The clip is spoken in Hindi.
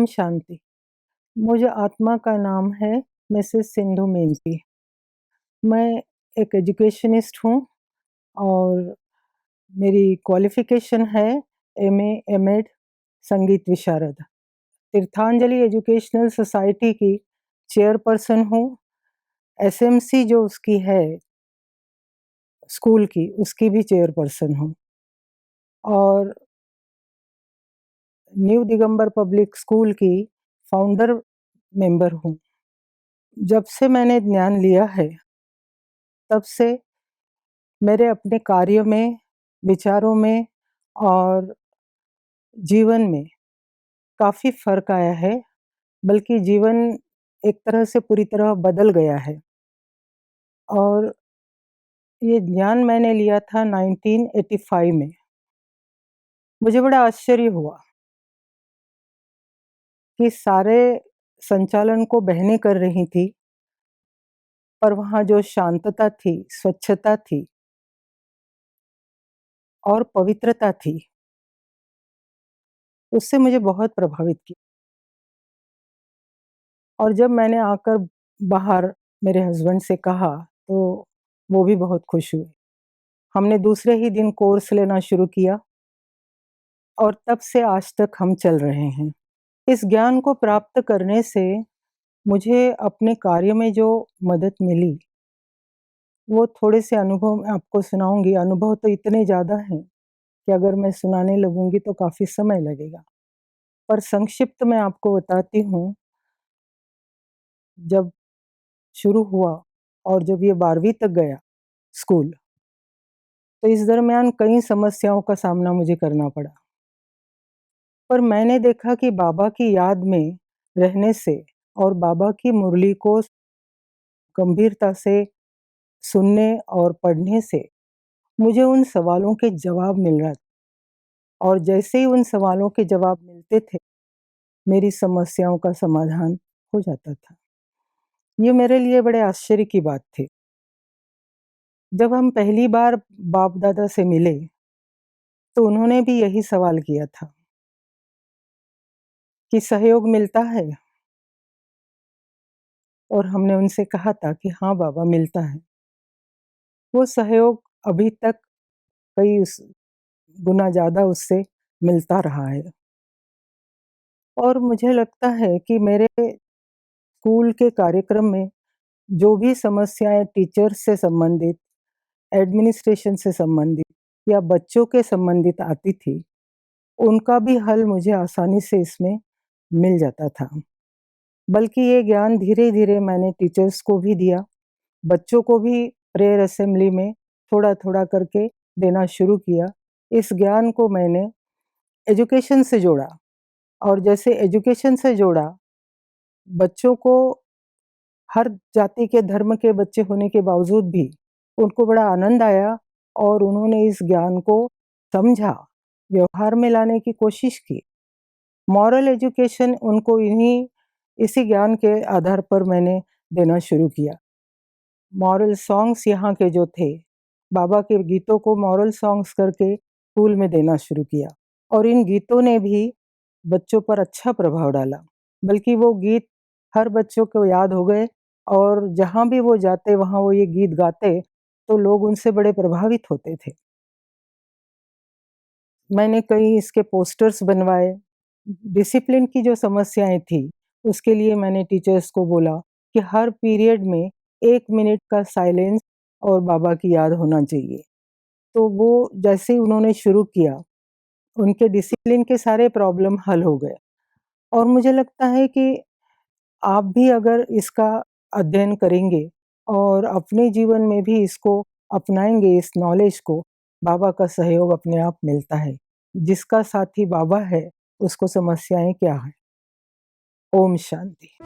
ओम शांति। मुझे आत्मा का नाम है मिसेस सिंधु मेंती। मैं एक एजुकेशनिस्ट हूँ और मेरी क्वालिफ़िकेशन है एमए, एमएड संगीत विशारद। तीर्थांजलि एजुकेशनल सोसाइटी की चेयरपर्सन हूँ। एसएमसी जो उसकी है स्कूल की, उसकी भी चेयरपर्सन हूँ और न्यू दिगंबर पब्लिक स्कूल की फाउंडर मेंबर हूँ। जब से मैंने ज्ञान लिया है, तब से मेरे अपने कार्य में, विचारों में और जीवन में काफ़ी फ़र्क आया है, बल्कि जीवन एक तरह से पूरी तरह बदल गया है। और ये ज्ञान मैंने लिया था 1985 में। मुझे बड़ा आश्चर्य हुआ कि सारे संचालन को बहनें कर रही थी, पर वहाँ जो शांतता थी, स्वच्छता थी और पवित्रता थी, उससे मुझे बहुत प्रभावित किया। और जब मैंने आकर बाहर मेरे हस्बैंड से कहा, तो वो भी बहुत खुश हुए। हमने दूसरे ही दिन कोर्स लेना शुरू किया और तब से आज तक हम चल रहे हैं। इस ज्ञान को प्राप्त करने से मुझे अपने कार्य में जो मदद मिली, वो थोड़े से अनुभव मैं आपको सुनाऊँगी। अनुभव तो इतने ज़्यादा हैं कि अगर मैं सुनाने लगूँगी तो काफ़ी समय लगेगा। पर संक्षिप्त में आपको बताती हूँ, जब शुरू हुआ और जब ये 12वीं तक गया स्कूल, तो इस दरमियान कई समस्याओं का सामना मुझे करना पड़ा। पर मैंने देखा कि बाबा की याद में रहने से और बाबा की मुरली को गंभीरता से सुनने और पढ़ने से मुझे उन सवालों के जवाब मिल रहा था और जैसे ही उन सवालों के जवाब मिलते थे, मेरी समस्याओं का समाधान हो जाता था। ये मेरे लिए बड़े आश्चर्य की बात थी। जब हम पहली बार बाप-दादा से मिले, तो उन्होंने भी यही सवाल किया था कि सहयोग मिलता है? और हमने उनसे कहा था कि हाँ बाबा, मिलता है। वो सहयोग अभी तक कई गुना ज़्यादा उससे मिलता रहा है। और मुझे लगता है कि मेरे स्कूल के कार्यक्रम में जो भी समस्याएँ टीचर्स से संबंधित, एडमिनिस्ट्रेशन से संबंधित या बच्चों के संबंधित आती थी, उनका भी हल मुझे आसानी से इसमें मिल जाता था। बल्कि ये ज्ञान धीरे-धीरे मैंने टीचर्स को भी दिया, बच्चों को भी प्रेयर असेंबली में थोड़ा-थोड़ा करके देना शुरू किया। इस ज्ञान को मैंने एजुकेशन से जोड़ा और जैसे एजुकेशन से जोड़ा, बच्चों को हर जाति के धर्म के बच्चे होने के बावजूद भी उनको बड़ा आनंद आया और उन्होंने इस ज्ञान को समझा, व्यवहार में लाने की कोशिश की। मॉरल एजुकेशन उनको इसी ज्ञान के आधार पर मैंने देना शुरू किया। मॉरल सॉन्ग्स यहाँ के जो थे, बाबा के गीतों को मॉरल सॉन्ग्स करके स्कूल में देना शुरू किया और इन गीतों ने भी बच्चों पर अच्छा प्रभाव डाला। बल्कि वो गीत हर बच्चों को याद हो गए और जहाँ भी वो जाते, वहाँ वो ये गीत गाते, तो लोग उनसे बड़े प्रभावित होते थे। मैंने कई इसके पोस्टर्स बनवाए। डिसिप्लिन की जो समस्याएँ थी, उसके लिए मैंने टीचर्स को बोला कि हर पीरियड में 1 मिनट का साइलेंस और बाबा की याद होना चाहिए। तो वो जैसे ही उन्होंने शुरू किया, उनके डिसिप्लिन के सारे प्रॉब्लम हल हो गए। और मुझे लगता है कि आप भी अगर इसका अध्ययन करेंगे और अपने जीवन में भी इसको अपनाएँगे, इस नॉलेज को, बाबा का सहयोग अपने आप मिलता है। जिसका साथी बाबा है, उसको समस्याएँ क्या हैं। ओम शांति।